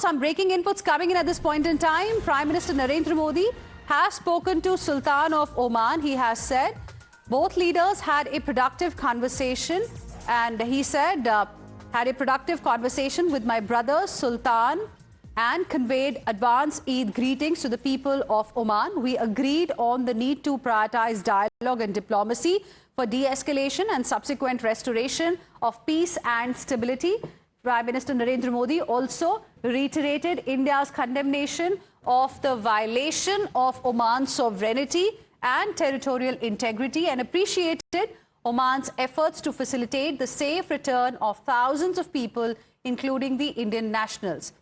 some breaking inputs coming in at this point in time. Prime Minister Narendra Modi has spoken to Sultan of Oman. He has said both leaders had a productive conversation, and he said, had a productive conversation with my brother Sultan and conveyed advanced Eid greetings to the people of Oman. We agreed on the need to prioritize dialogue and diplomacy for de-escalation and subsequent restoration of peace and stability. Prime Minister Narendra Modi also reiterated India's condemnation of the violation of Oman's sovereignty and territorial integrity and appreciated Oman's efforts to facilitate the safe return of thousands of people, including the Indian nationals.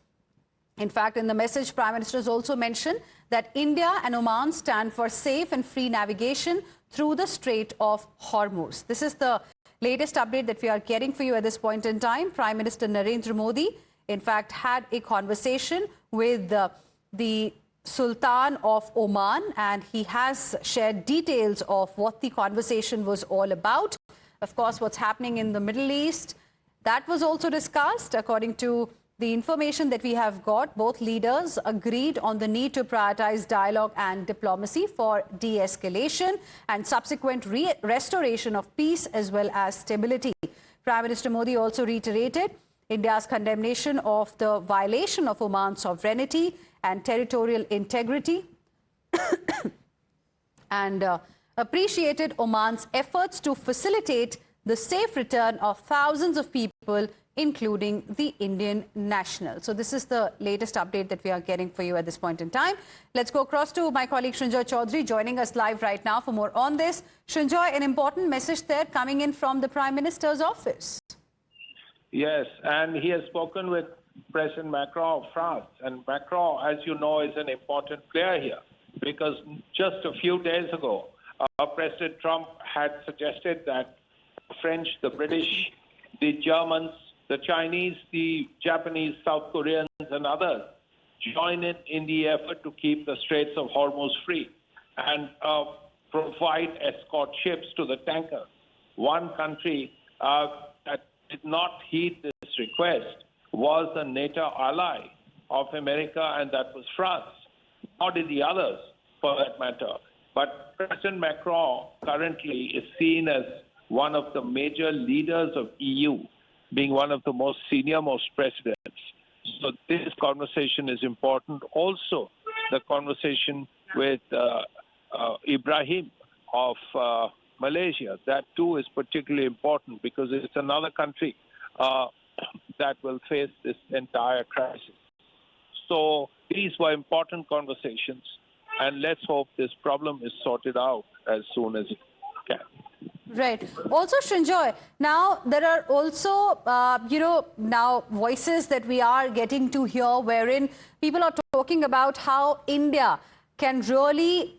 In fact, in the message, Prime Minister has also mentioned that India and Oman stand for safe and free navigation through the Strait of Hormuz. This is the latest update that we are getting for you at this point in time. Prime Minister Narendra Modi, in fact, had a conversation with the Sultan of Oman, and he has shared details of what the conversation was all about. Of course, what's happening in the Middle East, that was also discussed. According to the information that we have got, both leaders agreed on the need to prioritize dialogue and diplomacy for de-escalation and subsequent restoration of peace as well as stability. Prime Minister Modi also reiterated India's condemnation of the violation of Oman's sovereignty and territorial integrity and appreciated Oman's efforts to facilitate the safe return of thousands of people, including the Indian nationals. So this is the latest update that we are getting for you at this point in time. Let's go across to my colleague Srinjoy Chaudhary joining us live right now for more on this. Srinjoy, an important message there coming in from the Prime Minister's office. Yes, and he has spoken with President Macron of France. And Macron, as you know, is an important player here because just a few days ago, President Trump had suggested that the French, the British, the Germans, the Chinese, the Japanese, South Koreans, and others join in the effort to keep the Straits of Hormuz free and provide escort ships to the tankers. One country that did not heed this request was a NATO ally of America, and that was France. Nor did the others, for that matter. But President Macron currently is seen as one of the major leaders of EU, being one of the most senior-most presidents. So this conversation is important. Also, the conversation with Ibrahim of Malaysia, that too is particularly important because it's another country that will face this entire crisis. So these were important conversations, and let's hope this problem is sorted out as soon as it can. Right. Also, Srinjoy, now there are also, now voices that we are getting to hear wherein people are talking about how India can really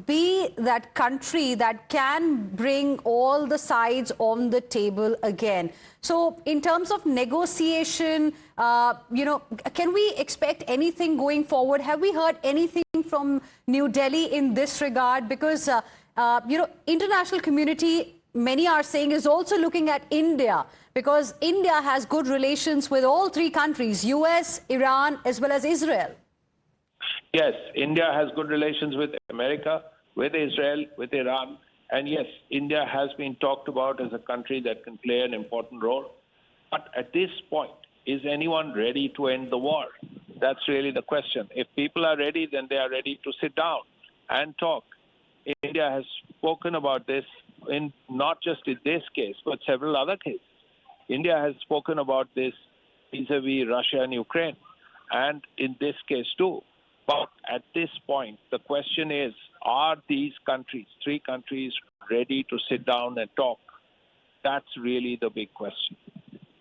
be that country that can bring all the sides on the table again. So in terms of negotiation, can we expect anything going forward? Have we heard anything from New Delhi in this regard? Because, international community, many are saying, is also looking at India because India has good relations with all three countries, US, Iran, as well as Israel. Yes, India has good relations with America, with Israel, with Iran. And yes, India has been talked about as a country that can play an important role. But at this point, is anyone ready to end the war? That's really the question. If people are ready, then they are ready to sit down and talk. India has spoken about this in not just in this case, but several other cases. India has spoken about this vis-a-vis Russia and Ukraine, and in this case too. But at this point, the question is, are these countries, three countries, ready to sit down and talk? That's really the big question.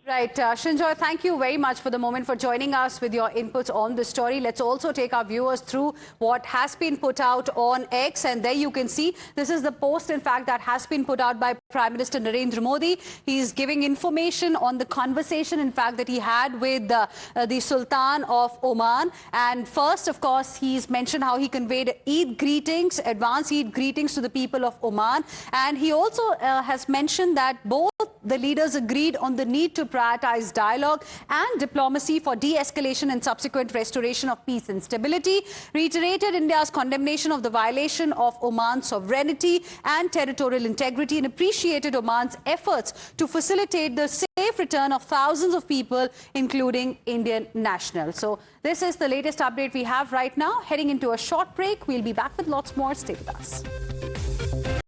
Right. Srinjoy, thank you very much for the moment for joining us with your inputs on the story. Let's also take our viewers through what has been put out on X. And there you can see, this is the post, in fact, that has been put out by Prime Minister Narendra Modi. He is giving information on the conversation, in fact, that he had with the Sultan of Oman. And first, of course, he's mentioned how he conveyed Eid greetings, advanced Eid greetings to the people of Oman. And he also has mentioned that both the leaders agreed on the need to prioritize dialogue and diplomacy for de-escalation and subsequent restoration of peace and stability, reiterated India's condemnation of the violation of Oman's sovereignty and territorial integrity, and appreciated Oman's efforts to facilitate the safe return of thousands of people, including Indian nationals. So this is the latest update we have right now. Heading into a short break, we'll be back with lots more. Stay with us.